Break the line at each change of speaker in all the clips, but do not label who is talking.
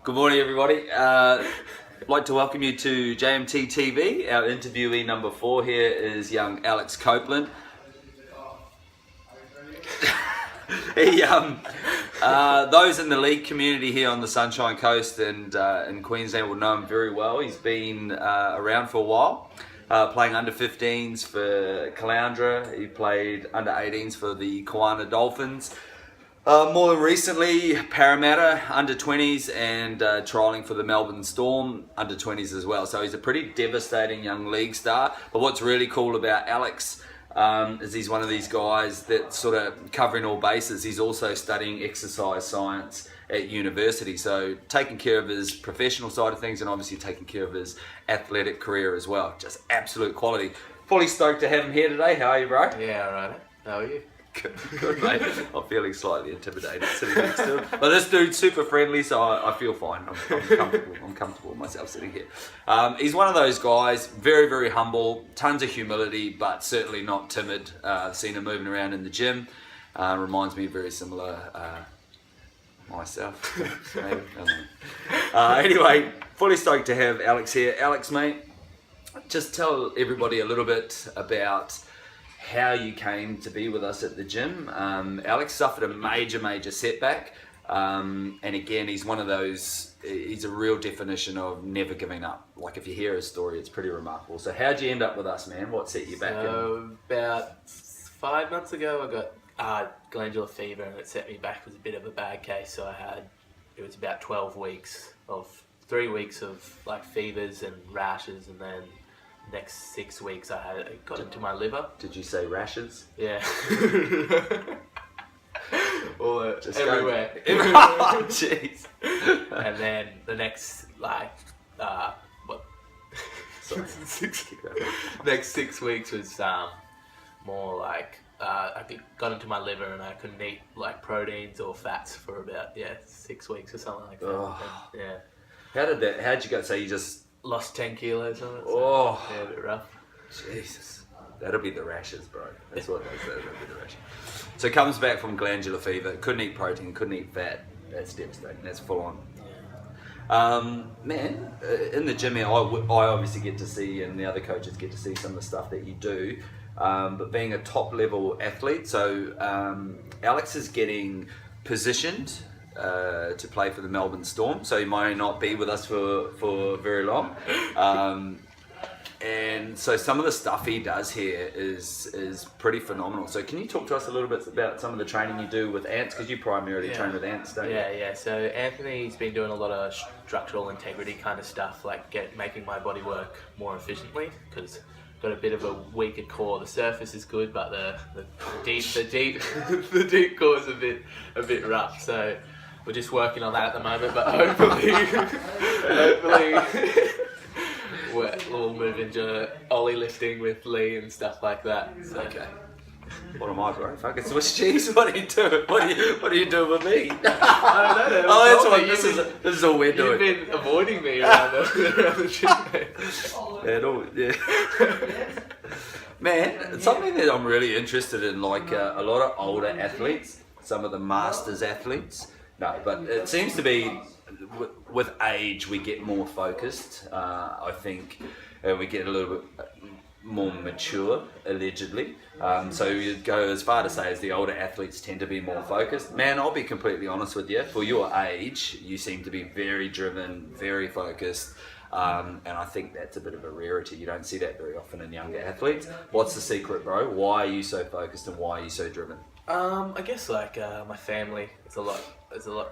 Good morning, everybody. I'd like to welcome you to JMTtv. Our interviewee number 4 here is young Alex Coplin. Those in the league community here on the Sunshine Coast and in Queensland will know him very well. He's been around for a while, playing under 15s for Caloundra. He played under 18s for the Kiwana Dolphins. More than recently, Parramatta under 20s and trialling for the Melbourne Storm under 20s as well. So he's a pretty devastating young league star. But what's really cool about Alex is he's one of these guys that's sort of covering all bases. He's also studying exercise science at university. So taking care of his professional side of things and obviously taking care of his athletic career as well. Just absolute quality. Fully stoked to have him here today. How are you, bro?
Yeah, alright. How are you?
Good, mate. I'm feeling slightly intimidated sitting next to him. But this dude's super friendly, so I feel fine. I'm comfortable. I'm comfortable with myself sitting here. He's one of those guys, very, very humble, tons of humility, but certainly not timid. I've seen him moving around in the gym. Reminds me very similar myself. Maybe. I don't know. Anyway, fully stoked to have Alex here. Alex, mate, just tell everybody a little bit about how you came to be with us at the gym. Alex suffered a major setback, and again, he's one of those, he's a real definition of never giving up. Like if you hear his story, it's pretty remarkable. So how'd you end up with us, man? What set you back?
So about 5 months ago, I got glandular fever, and it set me back. It was a bit of a bad case. So it was about 12 weeks of 3 weeks of like fevers and rashes, and then next 6 weeks it got into my liver.
Did you say rashes?
Yeah. All
Just
everywhere.
Oh, jeez.
And then the next next 6 weeks was more like got into my liver, and I couldn't eat like proteins or fats for about 6 weeks or something like that.
Oh.
And,
How'd you go? So you just
lost 10 kilos on it. So
Oh.
yeah, a bit rough.
Jesus. That'll be the rashes, bro. That's what they say. That'll be the rashes. So comes back from glandular fever. Couldn't eat protein. Couldn't eat fat. That's devastating. That's full on. Man, in the gym here, I obviously get to see, and the other coaches get to see some of the stuff that you do. But being a top level athlete, so Alex is getting positioned to play for the Melbourne Storm, so he might not be with us for very long. And so some of the stuff he does here is pretty phenomenal. So can you talk to us a little bit about some of the training you do with ants? Because you primarily train with ants, don't you?
Yeah. So Anthony's been doing a lot of structural integrity kind of stuff, like making my body work more efficiently, because got a bit of a weaker core. The surface is good, but the deep core is a bit rough. So we're just working on that at the moment, but hopefully we'll move into ollie lifting with Lee and stuff like that. So.
Okay. What am I, bro? Fucking Swiss cheese? What are you doing? What are you doing with me?
I don't know.
Oh, that's what this is all we're doing.
You've been avoiding me around the gym.
Yeah. Man, something that I'm really interested in, like a lot of older athletes, some of the masters athletes. No, but it seems to be with age we get more focused. I think we get a little bit more mature, allegedly. So you'd go as far to say as the older athletes tend to be more focused. Man, I'll be completely honest with you. For your age, you seem to be very driven, very focused. And I think that's a bit of a rarity. You don't see that very often in younger athletes. What's the secret, bro? Why are you so focused and why are you so driven?
I guess like my family, it's a lot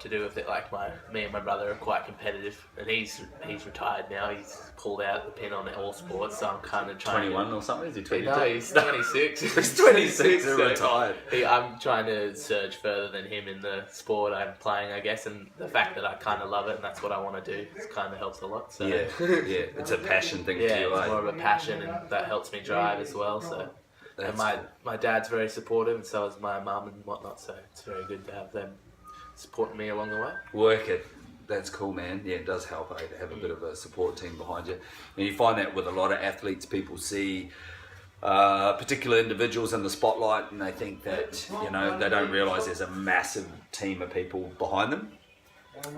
to do with it. Like me and my brother are quite competitive, and he's retired now. He's pulled out the pin on all sports, so I'm kind of trying.
21 or something? Is he 22?
No, he's 26.
He's 26 and retired.
I'm trying to surge further than him in the sport I'm playing, I guess, and the fact that I kind of love it and that's what I want to do, it kind of helps a lot. So
yeah, it's a passion thing for you.
It's more of a passion, and that helps me drive as well. So. And my dad's very supportive, and so is my mum and whatnot, so it's very good to have them supporting me along the way.
Work it. That's cool, man. Yeah, it does help to have a bit of a support team behind you. And you find that with a lot of athletes, people see particular individuals in the spotlight and they think that, they don't realise there's a massive team of people behind them.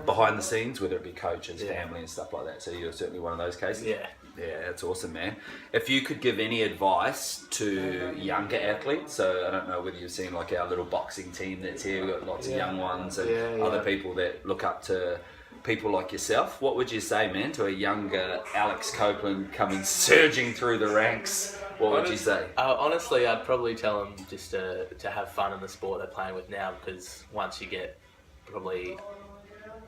behind the scenes, whether it be coaches, family, and stuff like that. So you're certainly one of those cases. Yeah, that's awesome, man. If you could give any advice to younger athletes, so I don't know whether you've seen like our little boxing team that's here, we've got lots of young ones and other people that look up to people like yourself, what would you say, man, to a younger Alex Coplin coming surging through the ranks? What would you say?
Honestly, I'd probably tell them just to have fun in the sport they're playing with now, because once you get probably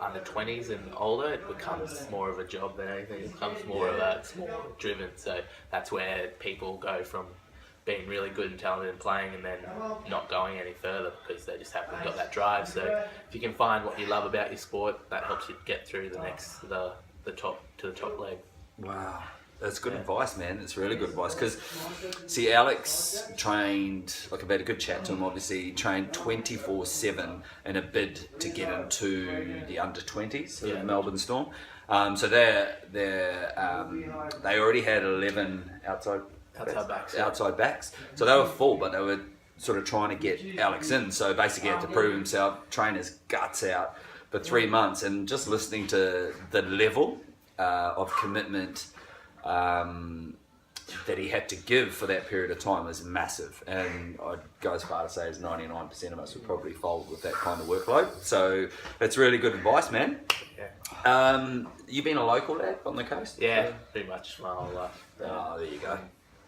under 20s and older, it becomes more of a job than anything. It becomes more of a, it's more driven. So that's where people go from being really good and talented and playing and then not going any further because they just haven't got that drive. So if you can find what you love about your sport, that helps you get through the top leg.
Wow. That's good advice, man. It's really good advice. Because, see, Alex trained, like I've had a good chat to him, obviously, he trained 24/7 in a bid to get into the under-20s of Melbourne Storm. So they already had 11 outside backs. So they were full, but they were sort of trying to get Alex in. So basically he had to prove himself, train his guts out for 3 months. And just listening to the level of commitment that he had to give for that period of time was massive, and I'd go as far to say as 99% of us would probably fold with that kind of workload. So that's really good advice, man. You been a local lad on the coast?
Yeah, pretty much my whole life.
Oh, there you go.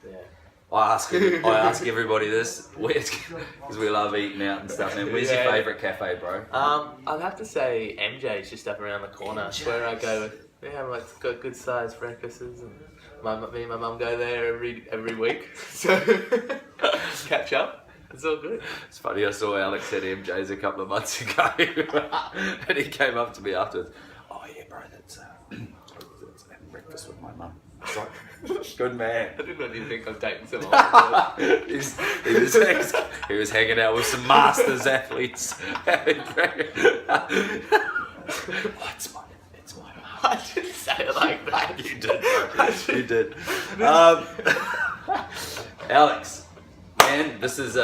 Yeah.
I ask everybody this, because we love eating out and stuff, man. Where's your favourite cafe, bro?
I'd have to say MJ's just up around the corner. That's where I go with. Yeah, like it's got good sized breakfasts, and me and my mum go there every week. So catch up. It's all good.
It's funny, I saw Alex at MJ's a couple of months ago, and he came up to me afterwards. Oh yeah, bro, that's having breakfast with my mum. It's like, good man.
I didn't really think I was dating someone.
he was hanging out with some masters athletes. It's my mum.
I didn't say it like that.
You did, bro. You did. Alex, man, this is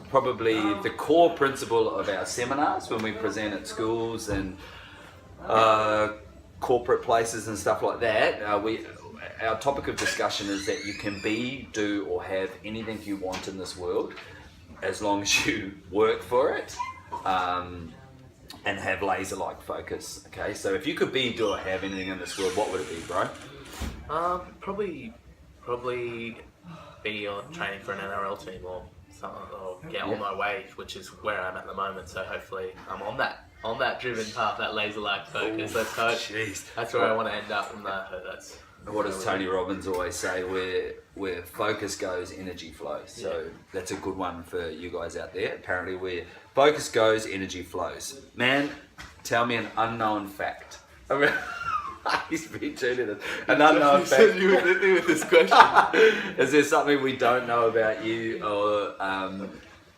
probably the core principle of our seminars when we present at schools and corporate places and stuff like that. Our topic of discussion is that you can be, do, or have anything you want in this world as long as you work for it. And have laser-like focus. Okay, so if you could be, do, or have anything in this world, what would it be, bro?
Probably be on training for an NRL team or something, or get on my way, which is where I'm at the moment. So hopefully I'm on that driven path, that laser-like focus. Let's hope. That's where I want to end up. And that's
what does Tony Robbins always say? Where focus goes, energy flows. So that's a good one for you guys out there. Apparently, where focus goes, energy flows. Man, tell me an unknown fact. He's been tuning in. An unknown fact.
You were with this question.
Is there something we don't know about you, or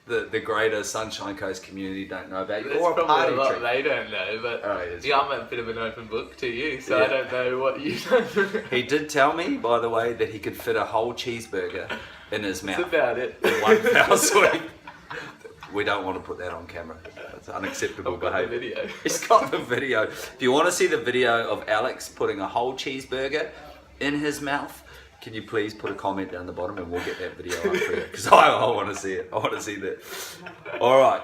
the greater Sunshine Coast community don't know about you?
There's
or a
probably
party
a lot
trick?
they don't know, but I'm a bit of an open book to you, so
Yeah.
I don't know what you know.
He did tell me, by the way, that he could fit a whole cheeseburger in his mouth.
That's about it.
In one foul sweep. We don't want to put that on camera. It's unacceptable
I've got the
behaviour.
video.
He's got the video. If you want to see the video of Alex putting a whole cheeseburger in his mouth, can you please put a comment down the bottom and we'll get that video up for you, because I want to see it. I want to see that. All right.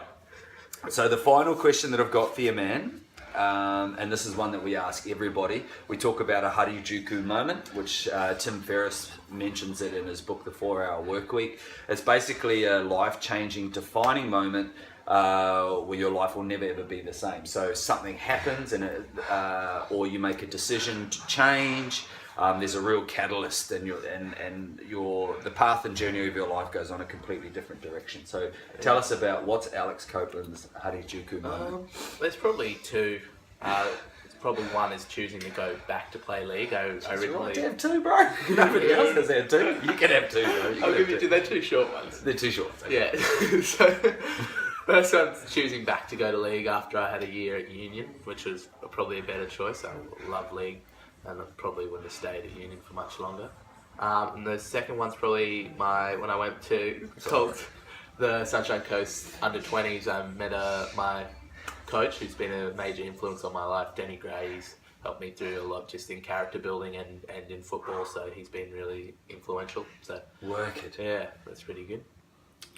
So the final question that I've got for you, man, and this is one that we ask everybody. We talk about a Harajuku moment, which Tim Ferriss mentions it in his book, The 4-Hour Workweek. It's basically a life-changing, defining moment where your life will never ever be the same. So something happens, and or you make a decision to change. There's a real catalyst, and the path and journey of your life goes on a completely different direction. So tell us about what's Alex Coplin's Harajuku moment.
There's probably two. Probably one is choosing to go back to play league. I originally
To have two, bro. Nobody else has had two. You can have two, bro.
I'll give you two. They're two short ones.
They're too short.
Yeah. So first one's choosing back to go to league after I had a year at Union, which was probably a better choice. I love league, and I probably wouldn't have stayed at Union for much longer. And the second one's probably when I went to the Sunshine Coast under 20s. I met my coach who's been a major influence on my life, Danny Gray, he's helped me through a lot just in character building and in football, so he's been really influential. So
Work it.
yeah, that's pretty good.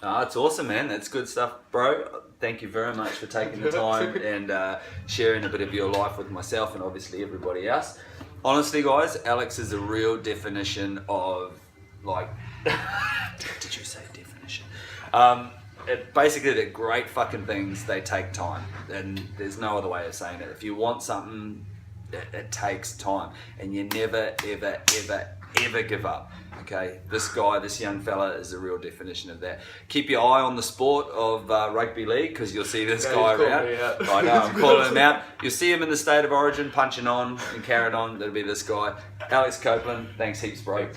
It's awesome, man. That's good stuff, bro. Thank you very much for taking the time and sharing a bit of your life with myself and obviously everybody else. Honestly, guys, Alex is a real definition of, like, did you say definition? Basically, they're great fucking things. They take time, and there's no other way of saying it. If you want something, it takes time, and you never, ever, ever, ever give up. Okay, this guy, this young fella, is a real definition of that. Keep your eye on the sport of rugby league, because you'll see this guy around. I know, I'm calling him out. You'll see him in the State of Origin, punching on and carrying on. That'll be this guy, Alex Coplin. Thanks heaps, bro.